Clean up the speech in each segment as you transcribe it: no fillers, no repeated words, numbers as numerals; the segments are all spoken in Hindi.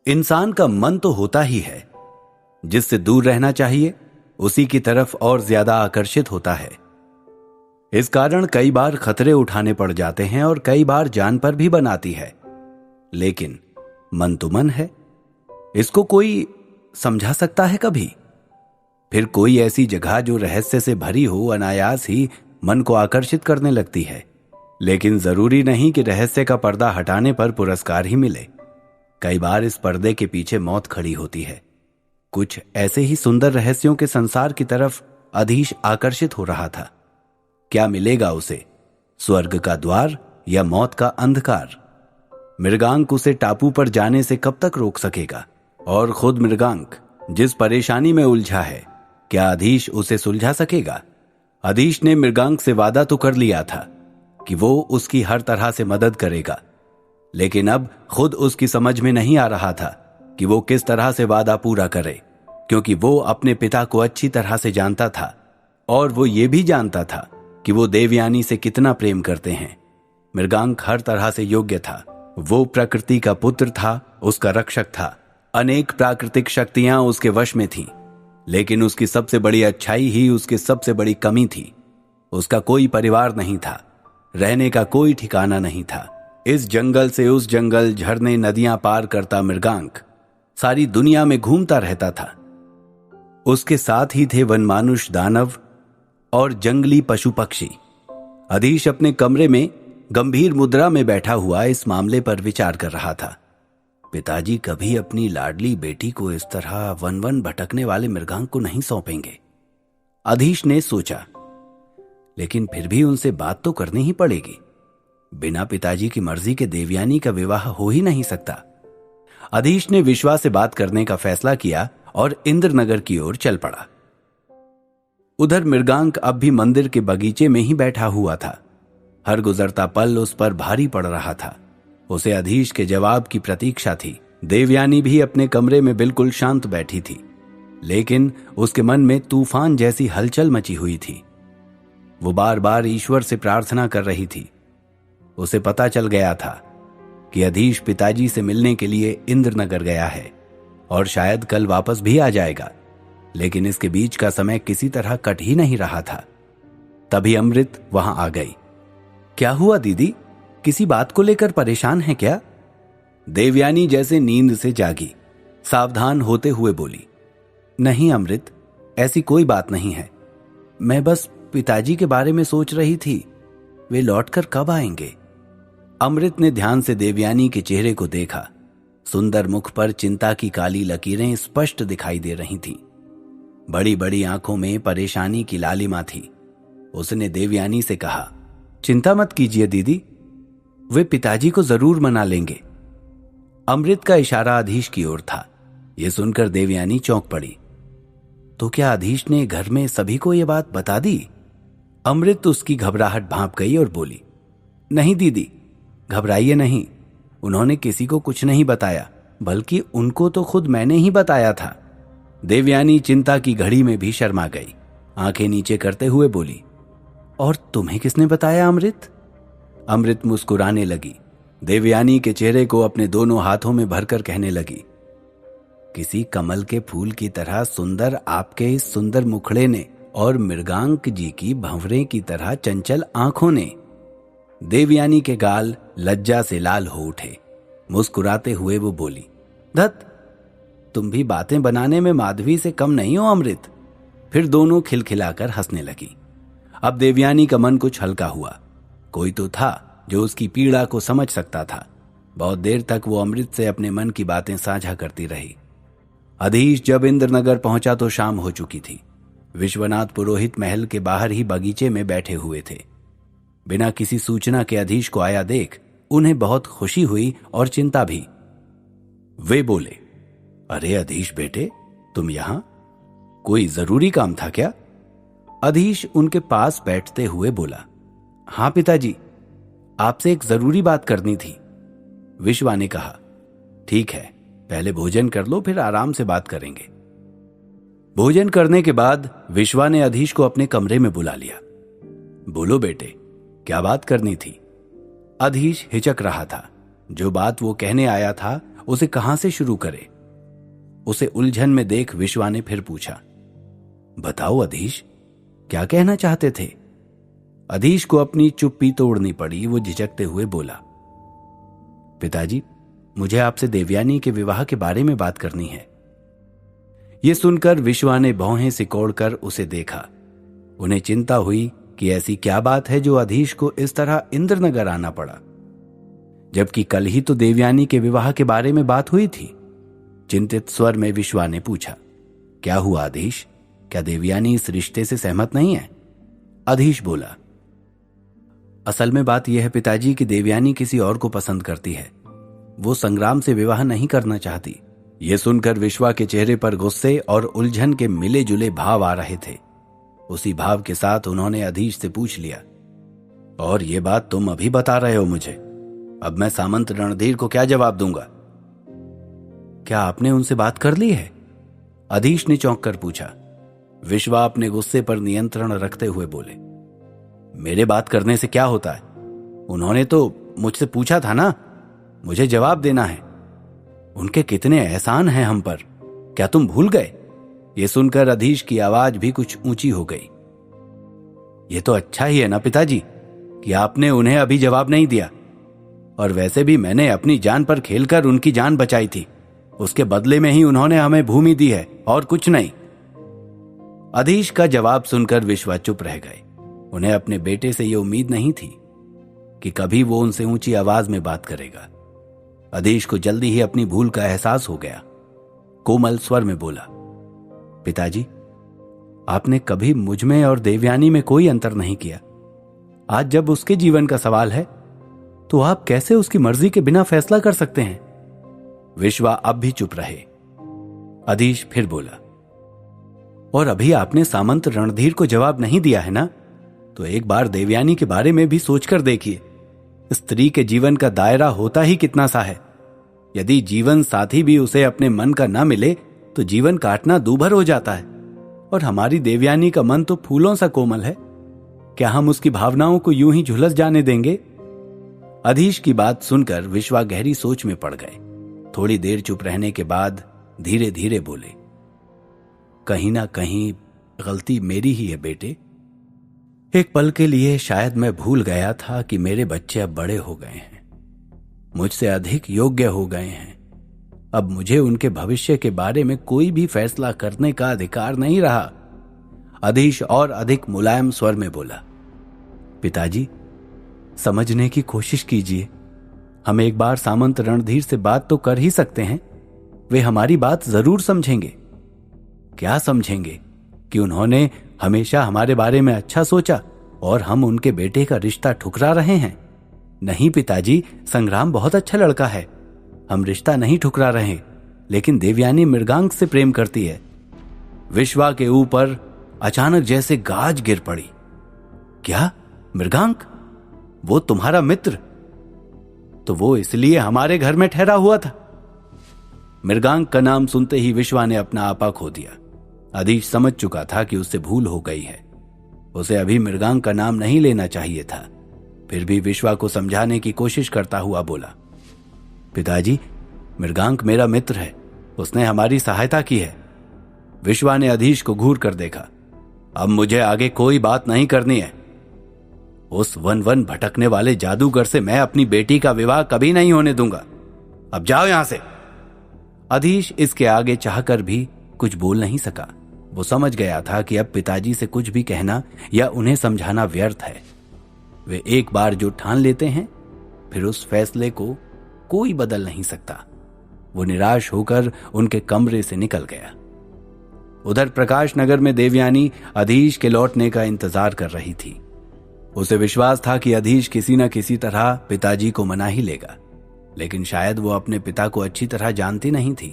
इंसान का मन तो होता ही है, जिससे दूर रहना चाहिए उसी की तरफ और ज्यादा आकर्षित होता है। इस कारण कई बार खतरे उठाने पड़ जाते हैं और कई बार जान पर भी बनाती है। लेकिन मन तो मन है, इसको कोई समझा सकता है कभी? फिर कोई ऐसी जगह जो रहस्य से भरी हो अनायास ही मन को आकर्षित करने लगती है। लेकिन जरूरी नहीं कि रहस्य का पर्दा हटाने पर पुरस्कार ही मिले। कई बार इस पर्दे के पीछे मौत खड़ी होती है। कुछ ऐसे ही सुंदर रहस्यों के संसार की तरफ अधीश आकर्षित हो रहा था। क्या मिलेगा उसे, स्वर्ग का द्वार या मौत का अंधकार? मृगांक उसे टापू पर जाने से कब तक रोक सकेगा? और खुद मृगांक जिस परेशानी में उलझा है, क्या अधीश उसे सुलझा सकेगा? अधीश ने मृगांक से वादा तो कर लिया था कि वो उसकी हर तरह से मदद करेगा, लेकिन अब खुद उसकी समझ में नहीं आ रहा था कि वो किस तरह से वादा पूरा करे, क्योंकि वो अपने पिता को अच्छी तरह से जानता था और वो ये भी जानता था कि वो देवयानी से कितना प्रेम करते हैं। मृगांक हर तरह से योग्य था। वो प्रकृति का पुत्र था, उसका रक्षक था। अनेक प्राकृतिक शक्तियां उसके वश में थीं, लेकिन उसकी सबसे बड़ी अच्छाई ही उसकी सबसे बड़ी कमी थी। उसका कोई परिवार नहीं था, रहने का कोई ठिकाना नहीं था। इस जंगल से उस जंगल, झरने नदियां पार करता मृगांक सारी दुनिया में घूमता रहता था। उसके साथ ही थे वनमानुष, दानव और जंगली पशु पक्षी। अधीश अपने कमरे में गंभीर मुद्रा में बैठा हुआ इस मामले पर विचार कर रहा था। पिताजी कभी अपनी लाडली बेटी को इस तरह वन वन भटकने वाले मृगांक को नहीं सौंपेंगे, अधीश ने सोचा। लेकिन फिर भी उनसे बात तो करनी ही पड़ेगी। बिना पिताजी की मर्जी के देवयानी का विवाह हो ही नहीं सकता। अधीश ने विश्वा से बात करने का फैसला किया और इंद्रनगर की ओर चल पड़ा। उधर मृगांक अब भी मंदिर के बगीचे में ही बैठा हुआ था। हर गुजरता पल उस पर भारी पड़ रहा था। उसे अधीश के जवाब की प्रतीक्षा थी। देवयानी भी अपने कमरे में बिल्कुल शांत बैठी थी, लेकिन उसके मन में तूफान जैसी हलचल मची हुई थी। वो बार बार ईश्वर से प्रार्थना कर रही थी। उसे पता चल गया था कि अधीश पिताजी से मिलने के लिए इंद्रनगर गया है और शायद कल वापस भी आ जाएगा, लेकिन इसके बीच का समय किसी तरह कट ही नहीं रहा था। तभी अमृत वहां आ गई। क्या हुआ दीदी, किसी बात को लेकर परेशान है क्या? देवयानी जैसे नींद से जागी, सावधान होते हुए बोली। नहीं अमृत, ऐसी कोई बात नहीं है। मैं बस पिताजी के बारे में सोच रही थी, वे लौटकर कब आएंगे? अमृत ने ध्यान से देवयानी के चेहरे को देखा। सुंदर मुख पर चिंता की काली लकीरें स्पष्ट दिखाई दे रही थीं। बड़ी बड़ी आंखों में परेशानी की लालिमा थी। उसने देवयानी से कहा, चिंता मत कीजिए दीदी, वे पिताजी को जरूर मना लेंगे। अमृत का इशारा अधीश की ओर था। यह सुनकर देवयानी चौंक पड़ी। तो क्या अधीश ने घर में सभी को यह बात बता दी? अमृत उसकी घबराहट भांप गई और बोली, नहीं दीदी, घबराइए नहीं, उन्होंने किसी को कुछ नहीं बताया, बल्कि उनको तो खुद मैंने ही बताया था। देवयानी चिंता की घड़ी में भी शर्मा गई। आंखें नीचे करते हुए बोली, और तुम्हें किसने बताया अमृत? अमृत मुस्कुराने लगी। देवयानी के चेहरे को अपने दोनों हाथों में भरकर कहने लगी, किसी कमल के फूल की तरह सुंदर आपके इस सुंदर मुखड़े ने और मृगांक जी की भंवरे की तरह चंचल आंखों ने। देवयानी के गाल लज्जा से लाल हो उठे। मुस्कुराते हुए वो बोली, धत, तुम भी बातें बनाने में माधवी से कम नहीं हो अमृत। फिर दोनों खिलखिलाकर हंसने लगी। अब देवयानी का मन कुछ हल्का हुआ। कोई तो था जो उसकी पीड़ा को समझ सकता था। बहुत देर तक वो अमृत से अपने मन की बातें साझा करती रही। अधीश जब इंद्रनगर पहुंचा तो शाम हो चुकी थी। विश्वनाथ पुरोहित महल के बाहर ही बगीचे में बैठे हुए थे। बिना किसी सूचना के अधीश को आया देख उन्हें बहुत खुशी हुई और चिंता भी। वे बोले, अरे अधीश बेटे, तुम यहां, कोई जरूरी काम था क्या? अधीश उनके पास बैठते हुए बोला, हां पिताजी, आपसे एक जरूरी बात करनी थी। विश्वा ने कहा, ठीक है, पहले भोजन कर लो, फिर आराम से बात करेंगे। भोजन करने के बाद विश्वा ने अधीश को अपने कमरे में बुला लिया। बोलो बेटे, क्या बात करनी थी? अधीश हिचक रहा था। जो बात वो कहने आया था उसे कहां से शुरू करे। उसे उलझन में देख विश्वा ने फिर पूछा, बताओ अधीश, क्या कहना चाहते थे? अधीश को अपनी चुप्पी तोड़नी पड़ी। वो झिझकते हुए बोला, पिताजी, मुझे आपसे देवयानी के विवाह के बारे में बात करनी है। यह सुनकर विश्वा ने भौहें सिकोड़कर उसे देखा। उन्हें चिंता हुई कि ऐसी क्या बात है जो अधीश को इस तरह इंद्रनगर आना पड़ा, जबकि कल ही तो देवयानी के विवाह के बारे में बात हुई थी। चिंतित स्वर में विश्वा ने पूछा, क्या हुआ अधीश? क्या देवयानी इस रिश्ते से सहमत नहीं है? अधीश बोला, असल में बात यह है पिताजी कि देवयानी किसी और को पसंद करती है। वो संग्राम से विवाह नहीं करना चाहती। यह सुनकर विश्वा के चेहरे पर गुस्से और उलझन के मिले जुले भाव आ रहे थे। उसी भाव के साथ उन्होंने अधीश से पूछ लिया, और ये बात तुम अभी बता रहे हो मुझे? अब मैं सामंत रणधीर को क्या जवाब दूंगा? क्या आपने उनसे बात कर ली है? अधीश ने चौंक कर पूछा। विश्वा अपने गुस्से पर नियंत्रण रखते हुए बोले, मेरे बात करने से क्या होता है? उन्होंने तो मुझसे पूछा था ना, मुझे जवाब देना है। उनके कितने एहसान हैं हम पर, क्या तुम भूल गए? ये सुनकर अधीश की आवाज भी कुछ ऊंची हो गई। ये तो अच्छा ही है ना पिताजी कि आपने उन्हें अभी जवाब नहीं दिया, और वैसे भी मैंने अपनी जान पर खेलकर उनकी जान बचाई थी। उसके बदले में ही उन्होंने हमें भूमि दी है और कुछ नहीं। अधीश का जवाब सुनकर विश्वा चुप रह गए। उन्हें अपने बेटे से यह उम्मीद नहीं थी कि कभी वो उनसे ऊंची आवाज में बात करेगा। अधीश को जल्दी ही अपनी भूल का एहसास हो गया। कोमल स्वर में बोला, पिताजी, आपने कभी मुझ में और देवयानी में कोई अंतर नहीं किया। आज जब उसके जीवन का सवाल है तो आप कैसे उसकी मर्जी के बिना फैसला कर सकते हैं? विश्वा अब भी चुप रहे। अधीश फिर बोला, और अभी आपने सामंत रणधीर को जवाब नहीं दिया है ना, तो एक बार देवयानी के बारे में भी सोचकर देखिए। स्त्री के जीवन का दायरा होता ही कितना सा है। यदि जीवन साथी भी उसे अपने मन का ना मिले तो जीवन काटना दूभर हो जाता है। और हमारी देवयानी का मन तो फूलों सा कोमल है, क्या हम उसकी भावनाओं को यूं ही झुलस जाने देंगे? अधीश की बात सुनकर विश्वा गहरी सोच में पड़ गए। थोड़ी देर चुप रहने के बाद धीरे धीरे बोले, कहीं ना कहीं गलती मेरी ही है बेटे। एक पल के लिए शायद मैं भूल गया था कि मेरे बच्चे अब बड़े हो गए हैं, मुझसे अधिक योग्य हो गए हैं। अब मुझे उनके भविष्य के बारे में कोई भी फैसला करने का अधिकार नहीं रहा। अधीश और अधिक मुलायम स्वर में बोला, पिताजी, समझने की कोशिश कीजिए। हम एक बार सामंत रणधीर से बात तो कर ही सकते हैं। वे हमारी बात जरूर समझेंगे। क्या समझेंगे? कि उन्होंने हमेशा हमारे बारे में अच्छा सोचा और हम उनके बेटे का रिश्ता ठुकरा रहे हैं। नहीं पिताजी, संग्राम बहुत अच्छा लड़का है, हम रिश्ता नहीं ठुकरा रहे, लेकिन देवयानी मृगांक से प्रेम करती है। विश्वा के ऊपर अचानक जैसे गाज गिर पड़ी। क्या? मृगांक? वो तुम्हारा मित्र? तो वो इसलिए हमारे घर में ठहरा हुआ था? मृगांक का नाम सुनते ही विश्वा ने अपना आपा खो दिया। अधीश समझ चुका था कि उससे भूल हो गई है। उसे अभी मृगांक का नाम नहीं लेना चाहिए था। फिर भी विश्वा को समझाने की कोशिश करता हुआ बोला, पिताजी, मृगांक मेरा मित्र है, उसने हमारी सहायता की है। विश्वा ने अधीश को घूर कर देखा। अब मुझे आगे कोई बात नहीं करनी है। उस वन वन भटकने वाले जादूगर से मैं अपनी बेटी का विवाह कभी नहीं होने दूंगा। अब जाओ यहां से। अधीश इसके आगे चाहकर भी कुछ बोल नहीं सका। वो समझ गया था कि अब पिताजी से कुछ भी कहना या उन्हें समझाना व्यर्थ है। वे एक बार जो ठान लेते हैं फिर उस फैसले को कोई बदल नहीं सकता। वो निराश होकर उनके कमरे से निकल गया। उधर प्रकाश नगर में देवयानी अधीश के लौटने का इंतजार कर रही थी। उसे विश्वास था कि अधीश किसी न किसी तरह पिताजी को मना ही लेगा, लेकिन शायद वो अपने पिता को अच्छी तरह जानती नहीं थी,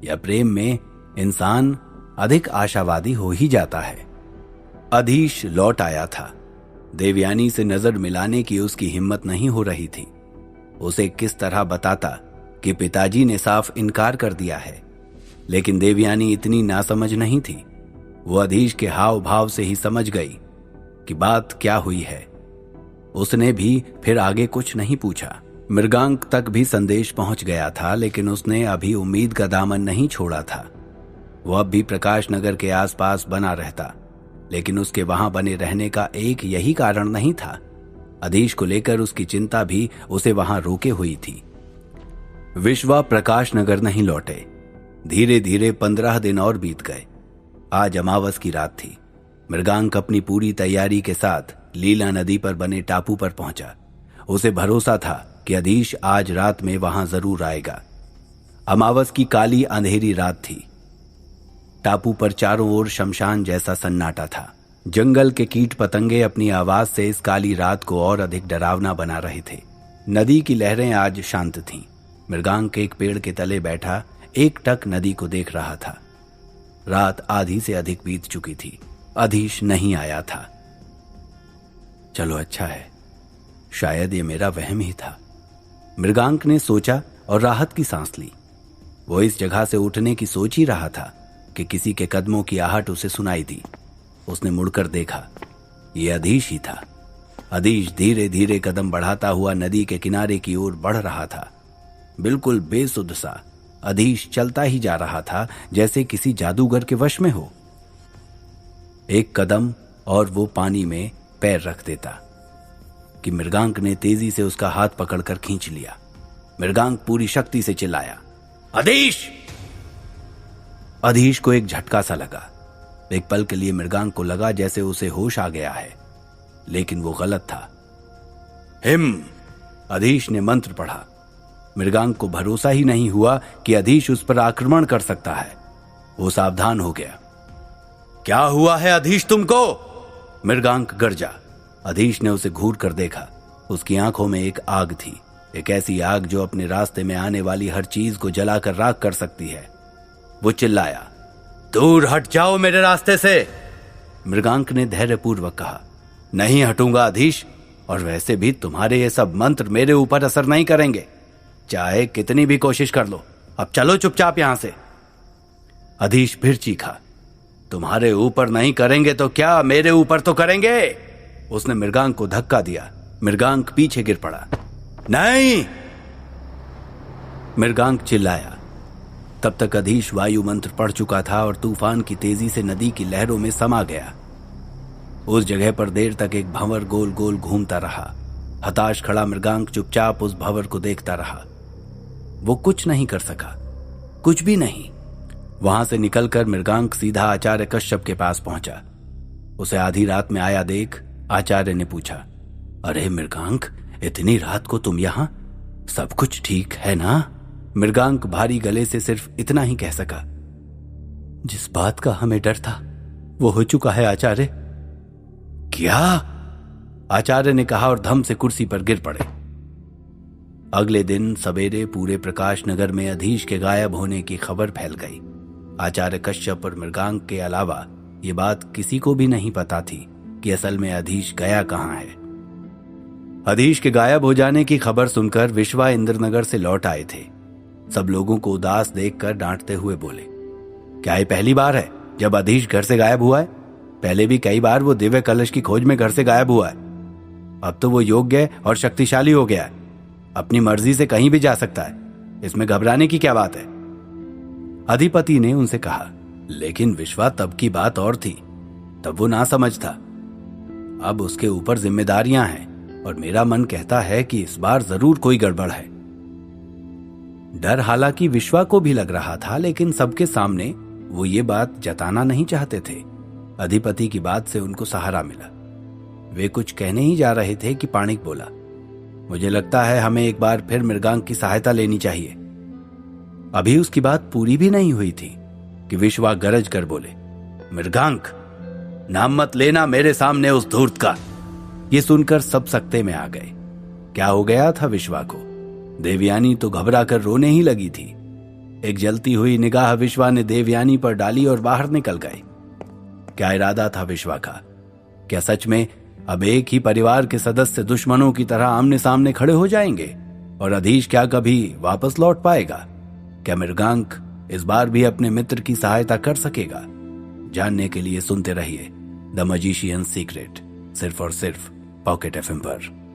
या प्रेम में इंसान अधिक आशावादी हो ही जाता है। अधीश लौट आया था। देवयानी से नजर मिलाने की उसकी हिम्मत नहीं हो रही थी। उसे किस तरह बताता कि पिताजी ने साफ इनकार कर दिया है, लेकिन देवयानी इतनी नासमझ नहीं थी। वो अधीश के हाव भाव से ही समझ गई कि बात क्या हुई है। उसने भी फिर आगे कुछ नहीं पूछा। मृगांक तक भी संदेश पहुंच गया था, लेकिन उसने अभी उम्मीद का दामन नहीं छोड़ा था। वो अब भी प्रकाश नगर के आसपास बना रहता, लेकिन उसके वहां बने रहने का एक यही कारण नहीं था। अधीश को लेकर उसकी चिंता भी उसे वहां रोके हुई थी। विश्वा प्रकाश नगर नहीं लौटे। धीरे धीरे 15 दिन और बीत गए। आज अमावस की रात थी। मृगांक अपनी पूरी तैयारी के साथ लीला नदी पर बने टापू पर पहुंचा। उसे भरोसा था कि अधीश आज रात में वहां जरूर आएगा। अमावस की काली अंधेरी रात थी। टापू पर चारों ओर शमशान जैसा सन्नाटा था। जंगल के कीट पतंगे अपनी आवाज से इस काली रात को और अधिक डरावना बना रहे थे। नदी की लहरें आज शांत थीं। मृगांक एक पेड़ के तले बैठा एकटक नदी को देख रहा था। रात आधी से अधिक बीत चुकी थी। अधीश नहीं आया था। चलो अच्छा है, शायद ये मेरा वहम ही था, मृगांक ने सोचा और राहत की सांस ली। वो इस जगह से उठने की सोच ही रहा था कि किसी के कदमों की आहट उसे सुनाई दी। उसने मुड़कर देखा, ये अधीश ही था। अधीश धीरे धीरे कदम बढ़ाता हुआ नदी के किनारे की ओर बढ़ रहा था। बिल्कुल बेसुध सा अधीश चलता ही जा रहा था, जैसे किसी जादूगर के वश में हो। एक कदम और वो पानी में पैर रख देता कि मृगांक ने तेजी से उसका हाथ पकड़कर खींच लिया। मृगांक पूरी शक्ति से चिल्लाया, अधीश! अधीश को एक झटका सा लगा। एक पल के लिए मृगांक को लगा जैसे उसे होश आ गया है, लेकिन वो गलत था। हिम! अधीश ने मंत्र पढ़ा। मृगांक को भरोसा ही नहीं हुआ कि अधीश उस पर आक्रमण कर सकता है। वो सावधान हो गया। क्या हुआ है अधीश तुमको? मृगांक गरजा। अधीश ने उसे घूर कर देखा। उसकी आंखों में एक आग थी, एक ऐसी आग जो अपने रास्ते में आने वाली हर चीज को जलाकर राख कर सकती है। वो चिल्लाया, दूर हट जाओ मेरे रास्ते से। मृगांक ने धैर्यपूर्वक कहा, नहीं हटूंगा अधीश, और वैसे भी तुम्हारे ये सब मंत्र मेरे ऊपर असर नहीं करेंगे, चाहे कितनी भी कोशिश कर लो। अब चलो चुपचाप यहां से। अधीश फिर चीखा, तुम्हारे ऊपर नहीं करेंगे तो क्या मेरे ऊपर तो करेंगे। उसने मृगांक को धक्का दिया। मृगांक पीछे गिर पड़ा। नहीं! मृगांक चिल्लाया। तब तक अधीश वायु मंत्र पढ़ चुका था और तूफान की तेजी से नदी की लहरों में समा गया। उस जगह पर देर तक एक भंवर गोल गोल घूमता रहा। हताश खड़ा मृगांक चुपचाप उस भंवर को देखता रहा। वो कुछ नहीं कर सका, कुछ भी नहीं। वहां से निकलकर मृगांक सीधा आचार्य कश्यप के पास पहुंचा। उसे आधी रात में आया देख आचार्य ने पूछा, अरे मृगांक, इतनी रात को तुम यहां? सब कुछ ठीक है ना? मृगांक भारी गले से सिर्फ इतना ही कह सका, जिस बात का हमें डर था वो हो चुका है आचार्य। क्या? आचार्य ने कहा और धम से कुर्सी पर गिर पड़े। अगले दिन सवेरे पूरे प्रकाश नगर में अधीश के गायब होने की खबर फैल गई। आचार्य कश्यप और मृगांक के अलावा ये बात किसी को भी नहीं पता थी कि असल में अधीश गया कहां है। अधीश के गायब हो जाने की खबर सुनकर विश्वा इंद्रनगर से लौट आए थे। सब लोगों को उदास देखकर डांटते हुए बोले, क्या ये पहली बार है जब अधीश घर से गायब हुआ है? पहले भी कई बार वो दिव्य कलश की खोज में घर से गायब हुआ है। अब तो वो योग्य और शक्तिशाली हो गया है, अपनी मर्जी से कहीं भी जा सकता है। इसमें घबराने की क्या बात है? अधिपति ने उनसे कहा, लेकिन विश्वा तब की बात और थी, तब वो ना समझ था। अब उसके ऊपर जिम्मेदारियां हैं और मेरा मन कहता है कि इस बार जरूर कोई गड़बड़ है। डर हालांकि विश्वा को भी लग रहा था, लेकिन सबके सामने वो ये बात जताना नहीं चाहते थे। अधिपति की बात से उनको सहारा मिला। वे कुछ कहने ही जा रहे थे कि पाणिक बोला, मुझे लगता है हमें एक बार फिर मृगांक की सहायता लेनी चाहिए। अभी उसकी बात पूरी भी नहीं हुई थी कि विश्वा गरज कर बोले, मृगांक, नाम मत लेना मेरे सामने उस धूर्त का। ये सुनकर सब सकते में आ गए। क्या हो गया था विश्वा को? देवयानी तो घबरा कर रोने ही लगी थी। एक जलती हुई निगाह विश्वा ने देवयानी पर डाली और बाहर निकल गए। क्या इरादा था विश्वा का? क्या सच में अब एक ही परिवार के सदस्य दुश्मनों की तरह आमने सामने खड़े हो जाएंगे? और अधीश क्या कभी वापस लौट पाएगा? क्या मृगांक इस बार भी अपने मित्र की सहायता कर सकेगा? जानने के लिए सुनते रहिए द मैजिशियन सीक्रेट, सिर्फ और सिर्फ पॉकेट एफएम पर।